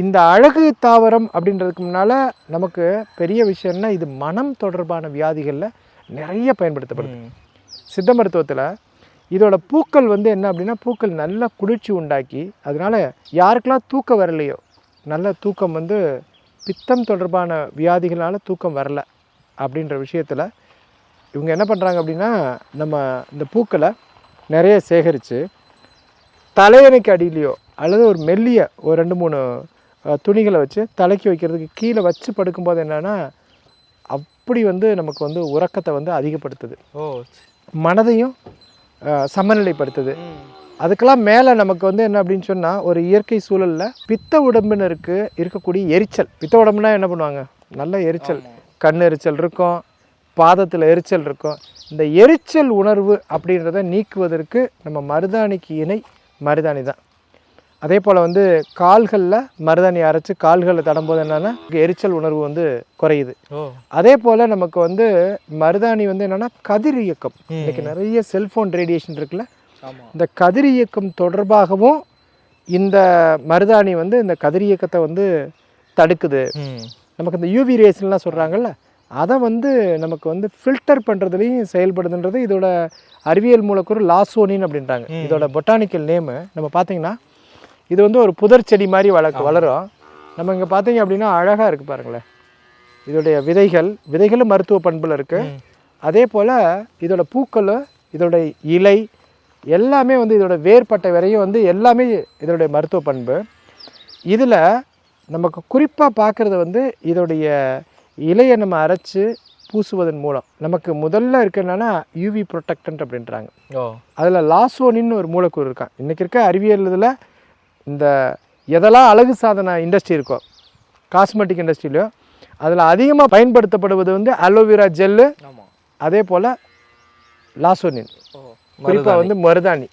இந்த அழகு தாவரம் அப்படின்றதுக்கு முன்னால் நமக்கு பெரிய விஷயம்னா இது மனம் தொடர்பான வியாதிகளில் நிறைய பயன்படுத்தப்படுது. சித்த மருத்துவத்தில் இதோட பூக்கள் வந்து என்ன அப்படின்னா, பூக்கள் நல்ல குளிர்ச்சி உண்டாக்கி, அதனால் யாருக்கெல்லாம் தூக்கம் வரலையோ, நல்ல தூக்கம் வந்து பித்தம் தொடர்பான வியாதிகளால் தூக்கம் வரல அப்படின்ற விஷயத்தில் இவங்க என்ன பண்ணுறாங்க அப்படின்னா, நம்ம இந்த பூக்களை நிறைய சேகரித்து தலையணைக்கு அடியிலையோ அல்லது ஒரு மெல்லிய ஒரு 2-3 துணிகளை வச்சு தலைக்கு வைக்கிறதுக்கு கீழே வச்சு படுக்கும்போது என்னென்னா, அப்படி வந்து நமக்கு வந்து உறக்கத்தை வந்து அதிகப்படுத்துது, மனதையும் சமநிலைப்படுத்துது. அதுக்கெல்லாம் மேலே நமக்கு வந்து என்ன அப்படின்னு சொன்னால், ஒரு இயற்கை சூழலில் பித்த உடம்பினருக்கு இருக்கக்கூடிய எரிச்சல், பித்த உடம்புனா என்ன பண்ணுவாங்க, நல்ல எரிச்சல், கண் எரிச்சல் இருக்கும், பாதத்தில் எரிச்சல் இருக்கும். இந்த எரிச்சல் உணர்வு அப்படின்றத நீக்குவதற்கு நம்ம மருதாணிக்கு இணை மருதாணி தான். அதே போல் வந்து கால்களில் மருதாணி அரைச்சி கால்களில் தடும்போது என்னென்னா எரிச்சல் உணர்வு வந்து குறையுது. அதே போல் நமக்கு வந்து மருதாணி வந்து என்னென்னா கதிர் இயக்கம், இன்றைக்கி நிறைய செல்ஃபோன் ரேடியேஷன் இருக்குல்ல, இந்த கதிர் இயக்கம் தொடர்பாகவும் இந்த மருதாணி வந்து இந்த கதிர் இயக்கத்தை வந்து தடுக்குது. நமக்கு இந்த யூவி ரேஸ்லாம் சொல்கிறாங்கல்ல, அதை வந்து நமக்கு வந்து ஃபில்டர் பண்ணுறதுலையும் செயல்படுதுன்றது இதோட அறிவியல் மூலக்கூறு லாசோனின் அப்படின்றாங்க. இதோட பொட்டானிக்கல் நேமு. நம்ம பார்த்தீங்கன்னா இது வந்து ஒரு புதர் செடி மாதிரி வளரும். நம்ம இங்கே பார்த்தீங்க அப்படின்னா அழகாக இருக்குது பாருங்களேன். இதோடைய விதைகளும் மருத்துவ பண்பில் இருக்குது. அதே போல் இதோட பூக்கள், இதோட இலை எல்லாமே வந்து இதோட வேர்பட்டை வரையும் வந்து எல்லாமே இதோடைய மருத்துவ பண்பு. இதில் நமக்கு குறிப்பாக பார்க்குறது வந்து இதோடைய இலையை நம்ம அரைச்சி பூசுவதன் மூலம் நமக்கு முதல்ல என்னன்னா யூவி ப்ரொடெக்டன்ட் அப்படின்றாங்க. அதில் லாசோனின்னு ஒரு மூலக்கூறு இருக்கான். இன்றைக்கி இருக்க அறிவியல் இதில் இந்த எதெல்லாம் அழகு சாதன இண்டஸ்ட்ரி இருக்கோ, காஸ்மெட்டிக் இண்டஸ்ட்ரியிலையோ, அதில் அதிகமாக பயன்படுத்தப்படுவது வந்து அலோவேரா ஜெல்லு, அதே போல் லாசோனின், குறிப்பாக வந்து மருதாணி.